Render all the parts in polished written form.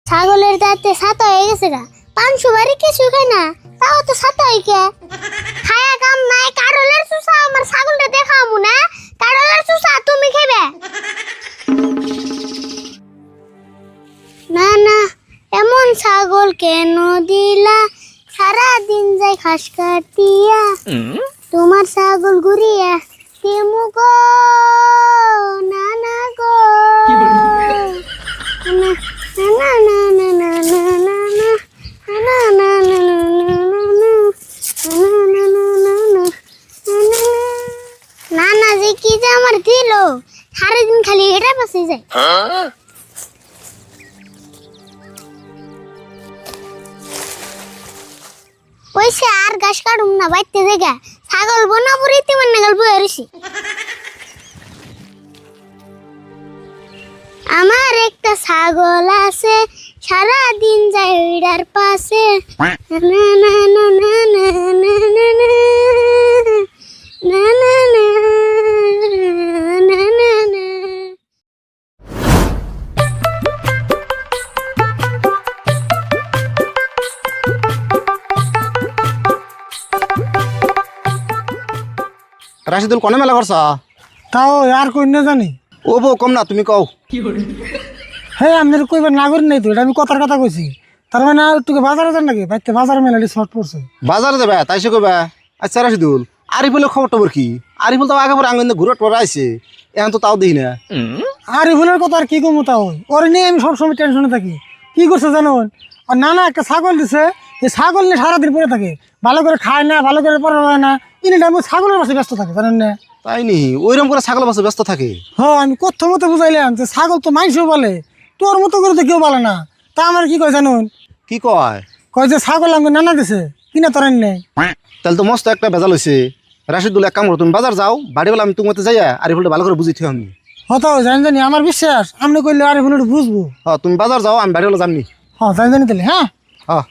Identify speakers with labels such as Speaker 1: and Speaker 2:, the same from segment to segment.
Speaker 1: ছাগলের দাঁতে ছাতা হয়ে গেছে গা। পান সুপারি কিছু খায় না, তাও তো ছাতা হই কে। খায়া কাম নাই, কারলের চুষা আমার ছাগলটা দেখামু না। কারলের চুষা তুমি খাবে না? না এমন ছাগল কেন দিলা, সারা দিন যাই ঘাস কাটিয়া। তোমার ছাগল ঘুরিয়া তেমু গো, না না গো, না না না না না না না না না না না না যে কি যে আমার দিল, সারাদিন খালি এটা পাশে যায়। ওইসে আর ঘাস কাটুম না, বাইতে জায়গা ছাগল বনা পুরিতে মানে গল্প হইছি। আমার একটা ছাগল আছে, সারা দিন যায় ওইটার পাশে। না না না না না না না না না না না না না।
Speaker 2: রাশিদুল কোনে মেলা করছ?
Speaker 3: তাও আর কই না জানি।
Speaker 2: ও বউ কম না, তুমি কও।
Speaker 3: হ্যাঁ আমি কইবার না করি নাই তো, এটা আমি কথার কথা কইছি। তার মানে আর তোকে বাজারে যান নাকি? বাইতে বাজারে মেলালি শর্ট পড়ছে।
Speaker 2: বাজারে যাবে তাই সে কইবা? আচ্ছা রাশিদুল, আরিফুলের খবর টবর কি? আরিফুল তো আগে পরে আঙ্গন ঘুরে টরা আইছে, এখন তো তাও দিই না।
Speaker 3: আরিফুলের কথা আর কি কমু, তাও ওরে নিয়ে আমি সবসময় টেনশনে থাকি। কি করছে জানো? আর নানা একটা ছাগল দিছে, এই ছাগল নিয়ে সারাদিন পরে থাকে, ভালো করে খায় না, ভালো করে পড়া হয় না। ইনি টাইম ছাগলের পাশে ব্যস্ত থাকে, জানেন না?
Speaker 2: তাই নি ওইরকম করে ছাগল বাসে ব্যস্ত থাকে।
Speaker 3: হ্যাঁ আমি কত মতো বুঝাইলাম যে ছাগল তো মাইসও বলে, তোর মতো করে তো কেউ বলে না। তা আমার কি কয় জানুন?
Speaker 2: কি কয়?
Speaker 3: কয় যে ছাগল আমাকে নানা দিছে, কিনা তোর নেই।
Speaker 2: তাহলে তো মস্ত একটা ভেজাল হয়েছে। রাশিদুল এক কাম করো, তুমি বাজার যাও, বাড়ি বেলা আমি তোমাতে যাইয়া আরিফুলটা ভালো করে বুঝি থিও আমি।
Speaker 3: হতো জানি জানি, আমার বিশ্বাস আপনি কইলে আরিফুল বুঝবো।
Speaker 2: হ্যাঁ তুমি বাজার যাও, আমি বাড়ি বেলা যামনি।
Speaker 3: হ্যাঁ জানি জানি তাহলে। হ্যাঁ
Speaker 2: হ্যাঁ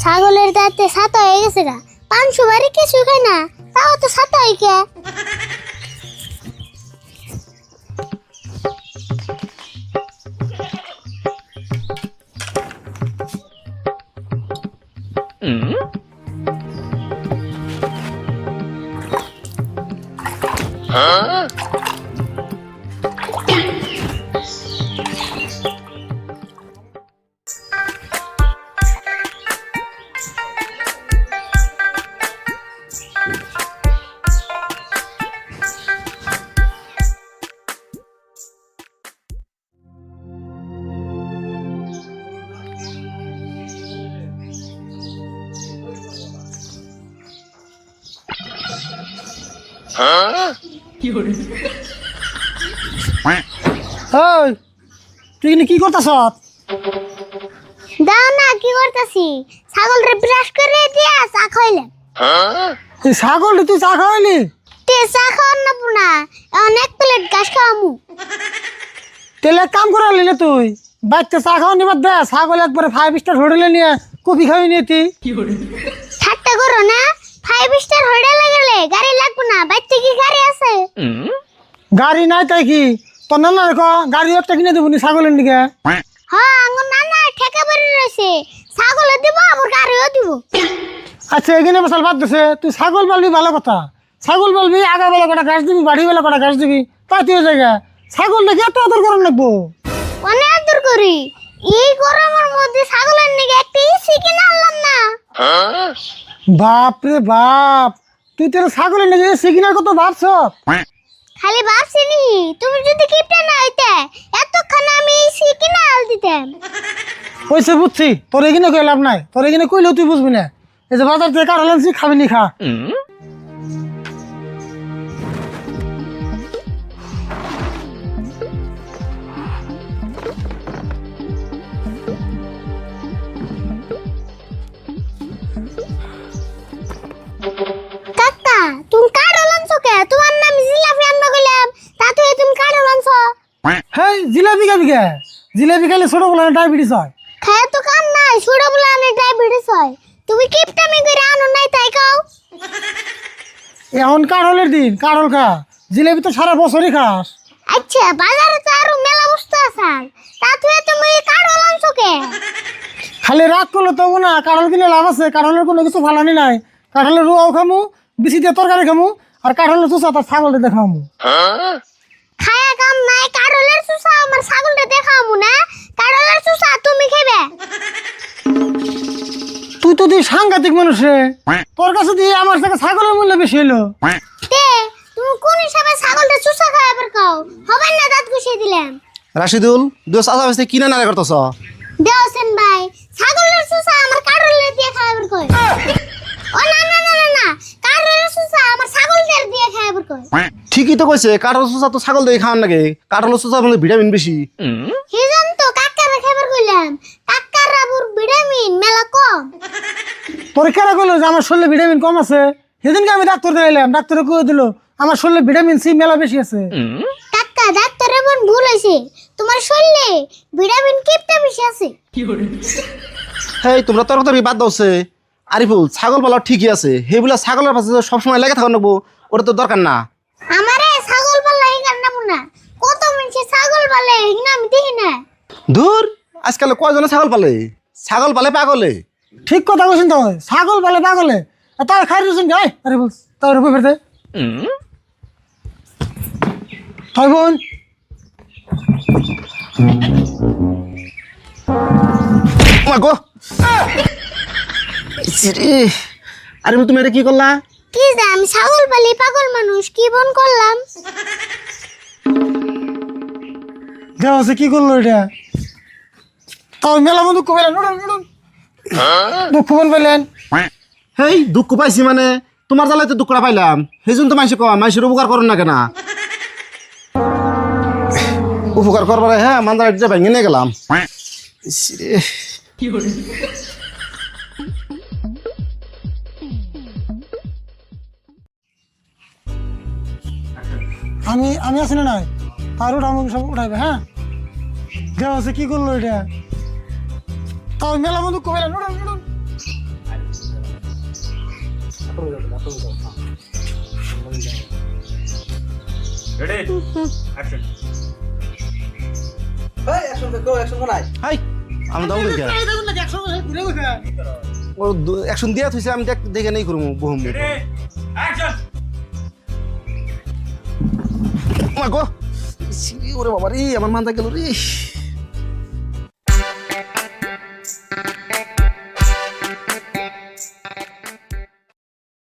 Speaker 1: ছাগলের দাঁতে ছাতা হয়ে গেছে গা। পান সুপারি কিছু খায় না, তাও তো ছাতা হই কে।
Speaker 3: ওই তুই কি করতেছ?
Speaker 1: দাও না, কি করতেছি? ছাগল রে ব্রাশ করে দিয়া চা খাইলাম।
Speaker 3: এই ছাগল তুই চা খাওয়াইলি?
Speaker 1: তে চা খাওয়ার না পুনা, অনেক প্লেট ঘাস খাওয়ামু।
Speaker 3: তেলে কাম করালি না তুই? বাইতে চা খাওয়া নিবার দে, ছাগল একবারে 5 স্টার হোটেলে নিয়ে কফি খাওয়াই নিয়ে তুই।
Speaker 1: ঠাট্টা করো না, 5 স্টার হোটেলে গেলে গাড়ি লাগবে না, বাইতে কি গাড়ি আছে?
Speaker 3: গাড়ি নাই তাই কি? তোর নানা রেখো গাড়ি একটা কিনে দেবো নি ছাগলের দিকে।
Speaker 1: হ্যাঁ আঙ্গুর নানা ঠেকা পড়ে রয়েছে, ছাগলও দিব আবার গাড়িও দিব।
Speaker 3: আচ্ছা এখানে বসাল বাদ দিছে, তুই ছাগল পালবি ভালো কথা। ছাগল পালবি, আগা বেলা কটা ঘাস দিবি, বাড়ি বেলা কটা ঘাস দিবি, তাই তুই জায়গা ছাগল দেখে এত আদর করার লাগবো।
Speaker 1: অনেক আদর করি, এই গরমের মধ্যে ছাগলের নিকে একটা এসি কিনে আনলাম না।
Speaker 3: বাপ রে বাপ, তুই তোর ছাগলের নিকে এসি কিনার কত ভাবছ?
Speaker 1: খালি ভাবছি নি, তুমি যদি কিপটা না হইতে এতক্ষণ আমি এসি কিনে আল দিতাম।
Speaker 3: ওইসে বুঝছি, তোর এখানে কই লাভ নাই, তোর এখানে কইলেও তুই বুঝবি না। এই যে বাজার থেকে কার হলেন খাবি নি খা।
Speaker 1: কাকা তুমি কার হলাম চোখে, তোমার নাম জিলাপি আনবা কইলাম, তা
Speaker 3: জিলাপি খাবি কে? জিলাপি খাইলে ছোট বলে ডায়াবেটিস হয়।
Speaker 1: খায় তো কাম নাই, ছোট বলে আনে ডায়াবেটিস হয়। তুমি কিপটামি করে আনো নাই তাই খাও।
Speaker 3: এখন কাঁঠালের দিন, কাঁঠাল খা। জিলাপি তো সারা বছরই খাস।
Speaker 1: আচ্ছা বাজারে তো আরো মেলা বস্তু আছে, তা তুই তুমি কাঠল আনছো কে?
Speaker 3: খালি রাগ করলে তো না, কাঁঠাল কিনে লাভ আছে। কাঁঠালের কোনো কিছু ফালানি নাই। কাঁঠালের রুয়াও খামু, বিচি দিয়ে তরকারি খামু, আর কাঁঠালের চুষা তার ছাগলটা দেখামু।
Speaker 1: খায়া কাম নাই, কাঠলের চুষা আমার ছাগলটা দেখামু না। কাঠলের চুষা তুমি খাবে।
Speaker 3: তুই তো তুই সাংঘাতিক মানুষ রে। তোর কাছে দিয়ে আমার থেকে ছাগলের মূল্য বেশি হইলো।
Speaker 1: তে তুমি কোন হিসাবে ছাগলটা চুষা খায় আবার খাও? হবে না দাঁত ঘুষিয়ে দিলাম।
Speaker 2: রাশিদুল দুই চাচা বেশি কিনে নারে করতেছ।
Speaker 1: দেওছেন ভাই, ছাগলের চুষা আমার কাঠলের দিয়ে খায় আবার কয়। ও না না না না না, কাঠলের চুষা আমার ছাগলদের দিয়ে খায় আবার কয়।
Speaker 2: ঠিকই তো কইছে, কাঠল চুষা তো ছাগল দিয়ে খাওয়ার নাকি? কাঠল চুষা মানে ভিটামিন বেশি।
Speaker 1: সেজন তো কাকারা খাবার কইলাম, কাকারা বুর ভিটামিন মেলা কম।
Speaker 3: তোর কেরা করলো যে আমার শরীরে ভিটামিন কম আছে? সেদিনকে আমি ডাক্তার দেখাইলাম, ডাক্তারে কয়ে দিল আমার শরীরে ভিটামিন সি মেলা বেশি আছে।
Speaker 1: কাকা ডাক্তারের বোন ভুল হয়েছে, তোমার শরীরে ভিটামিন কিপটা বেশি আছে।
Speaker 2: হেই তোমরা তরকারি বাদ দাওছে। আরিফুল ছাগল পালা ঠিকই আছে, হেগুলা ছাগলের পাশে সবসময় লেগে থাকা নেবো, ওটা তো দরকার না।
Speaker 1: আমারে ছাগল পালা হিগার নাম না, কত মানুষ ছাগল পালে হিগনা আমি দেখি না।
Speaker 2: ধুর আজকাল কয়জনে ছাগল পালে? ছাগল পালে পাগলে।
Speaker 3: ঠিক কথা বলছেন তো, ছাগল পালে পাগলে। আর তার খাই দিয়েছেন গাই, আরে বল তার উপর ফেরতে তাই বোন।
Speaker 2: গো আরে তুমি এটা কি করলা?
Speaker 1: কি যে আমি ছাগল পালি পাগল মানুষ, কি বন করলাম?
Speaker 3: দেওয়া আছে কি করলো এটা? তাও মেলা মতো দুঃখ পেলেন, দুঃখ মন পেলেন।
Speaker 2: হেই দুঃখ পাইছি মানে তোমার জ্বালাইতে দুঃখটা পাইলাম, সেই জন্য তো মাইসে কয় মাইসের উপকার করেন না কেন? উপকার করবার হ্যাঁ মান্দার যে ভেঙে নিয়ে গেলাম।
Speaker 3: আমি আছি না নাই, আর ওটা আমাকে সব উঠাইবে। হ্যাঁ দেওয়া আছে কি করলো এটা? তাও মেলা মতো দুঃখ পেলেন।
Speaker 2: হাই আমি দাও দেখে ও অ্যাকশন দিয়া থইছে, আমি দেখে নেই করবো বহুম। গো ওরে বাবা রে আমার মাথা গেল রে।